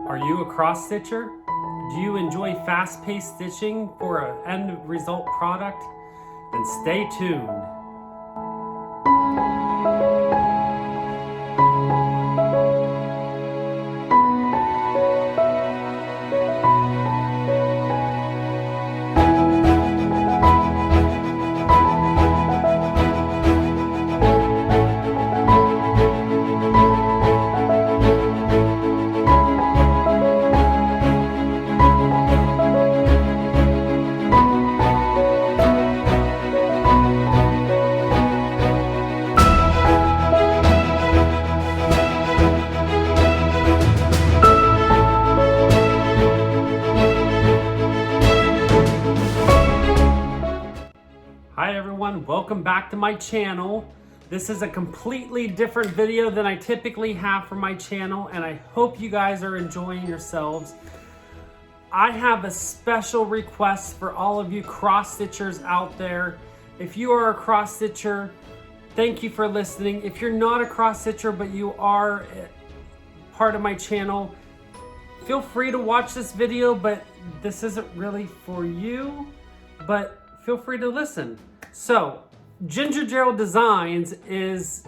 Are you a cross stitcher? Do you enjoy fast-paced stitching for an end result product? Then stay tuned. Hi everyone, welcome back to my channel. This is a completely different video than I typically have for my channel, and I hope you guys are enjoying yourselves. I have a special request for all of you cross stitchers out there. If you are a cross stitcher, thank you for listening. If you're not a cross stitcher but you are part of my channel, feel free to watch this video, but this isn't really for you, but feel free to listen. So, Gerald Designs is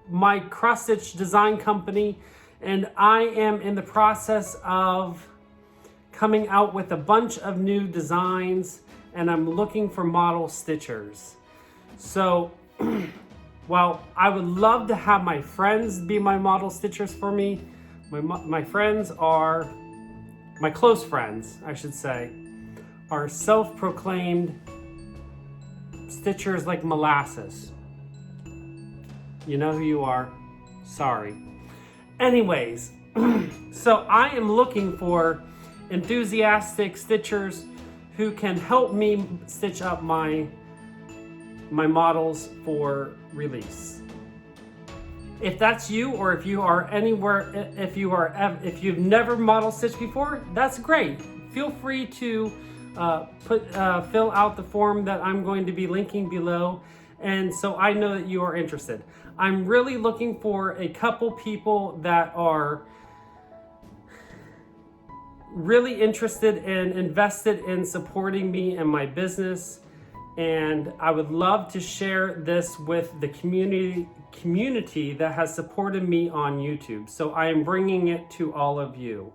my cross-stitch design company, and I am in the process of coming out with a bunch of new designs, and I'm looking for model stitchers. So, while I would love to have my friends be my model stitchers for me, my friends are, my close friends, I should say, are self-proclaimed stitchers like molasses. You know who you are. Sorry. Anyways, so I am looking for enthusiastic stitchers who can help me stitch up my models for release. If that's you, or if you are anywhere, if you've never model stitched before, that's great. Feel free to fill out the form that I'm going to be linking below, and so I know that you are interested. I'm really looking for a couple people that are really interested and invested in supporting me and my business, and I would love to share this with the community that has supported me on YouTube. So I am bringing it to all of you.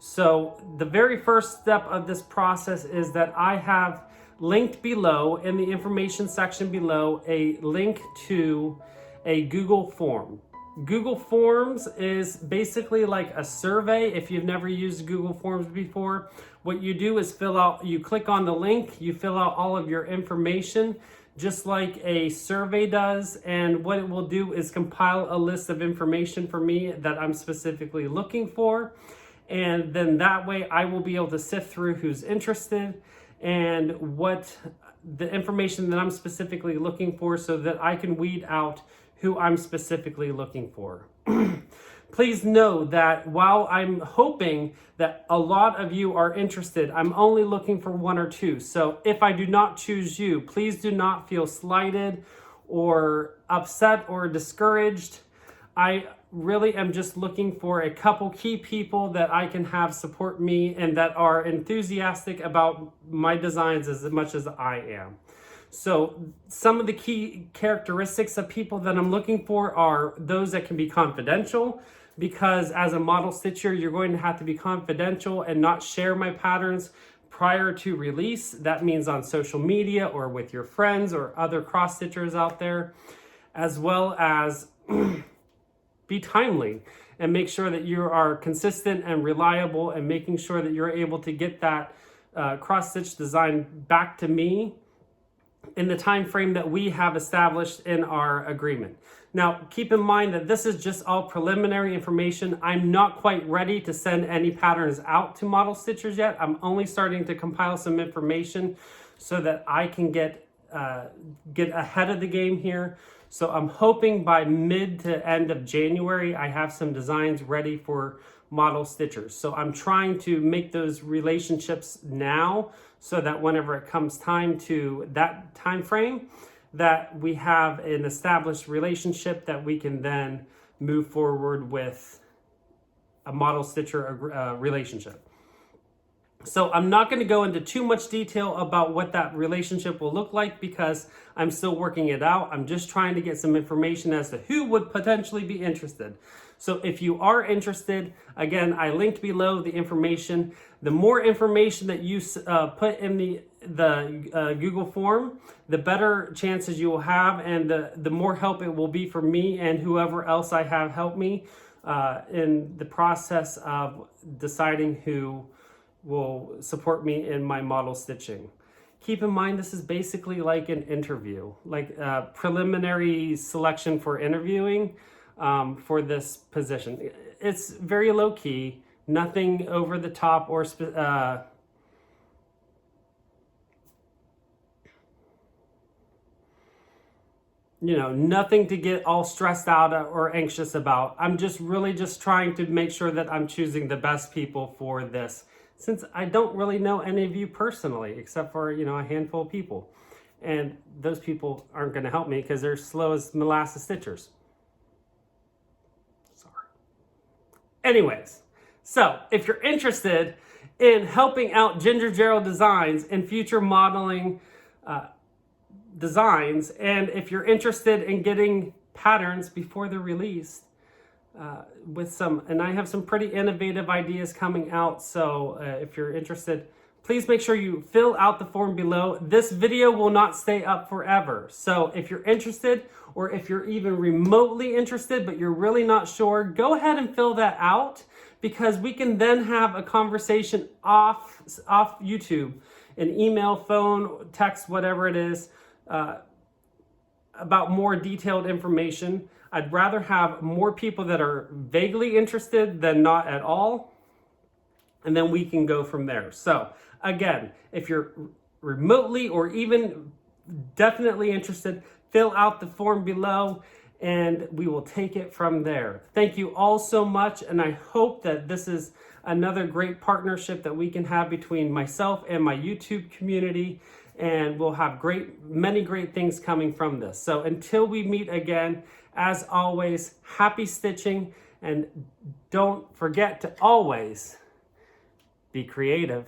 So the very first step of this process is that I have linked below in the information section below a link to a Google form. Google Forms is basically like a survey. If you've never used Google Forms before, what you do is you click on the link, you fill out all of your information, just like a survey does, and what it will do is compile a list of information for me that I'm specifically looking for. And then that way I will be able to sift through who's interested and what the information that I'm specifically looking for, so that I can weed out who I'm specifically looking for. Please know that while I'm hoping that a lot of you are interested, I'm only looking for one or two. So if I do not choose you, please do not feel slighted or upset or discouraged. I really am just looking for a couple key people that I can have support me and that are enthusiastic about my designs as much as I am. So some of the key characteristics of people that I'm looking for are those that can be confidential, because as a model stitcher, you're going to have to be confidential and not share my patterns prior to release. That means on social media or with your friends or other cross stitchers out there, as well as be timely and make sure that you are consistent and reliable, and making sure that you're able to get that cross-stitch design back to me in the time frame that we have established in our agreement. Now, keep in mind that this is just all preliminary information. I'm not quite ready to send any patterns out to model stitchers yet. I'm only starting to compile some information so that I can get ahead of the game here. So I'm hoping by mid to end of January, I have some designs ready for model stitchers. So I'm trying to make those relationships now, so that whenever it comes time to that time frame, that we have an established relationship that we can then move forward with a model stitcher relationship. So I'm not going to go into too much detail about what that relationship will look like because I'm still working it out. I'm just trying to get some information as to who would potentially be interested. So if you are interested, again, I linked below the information. The more information that you put in the Google form, the better chances you will have, and the more help it will be for me and whoever else I have help me in the process of deciding who will support me in my model stitching. Keep in mind, this is basically like an interview, like a preliminary selection for interviewing for this position. It's very low key, nothing over the top or nothing to get all stressed out or anxious about. I'm just really just trying to make sure that I'm choosing the best people for this, since I don't really know any of you personally, except for, a handful of people. And those people aren't going to help me because they're slow as molasses stitchers. Sorry. Anyways, so if you're interested in helping out Gerald Designs in future modeling designs, and if you're interested in getting patterns before they're released, and I have some pretty innovative ideas coming out. So if you're interested, please make sure you fill out the form below. This video will not stay up forever. So if you're interested, or if you're even remotely interested, but you're really not sure, go ahead and fill that out, because we can then have a conversation off YouTube, an email, phone, text, whatever it is, about more detailed information. I'd rather have more people that are vaguely interested than not at all, and then we can go from there. So again, if you're remotely or even definitely interested, fill out the form below and we will take it from there. Thank you all so much, and I hope that this is another great partnership that we can have between myself and my YouTube community, and we'll have many great things coming from this. So until we meet again, as always, happy stitching, and don't forget to always be creative.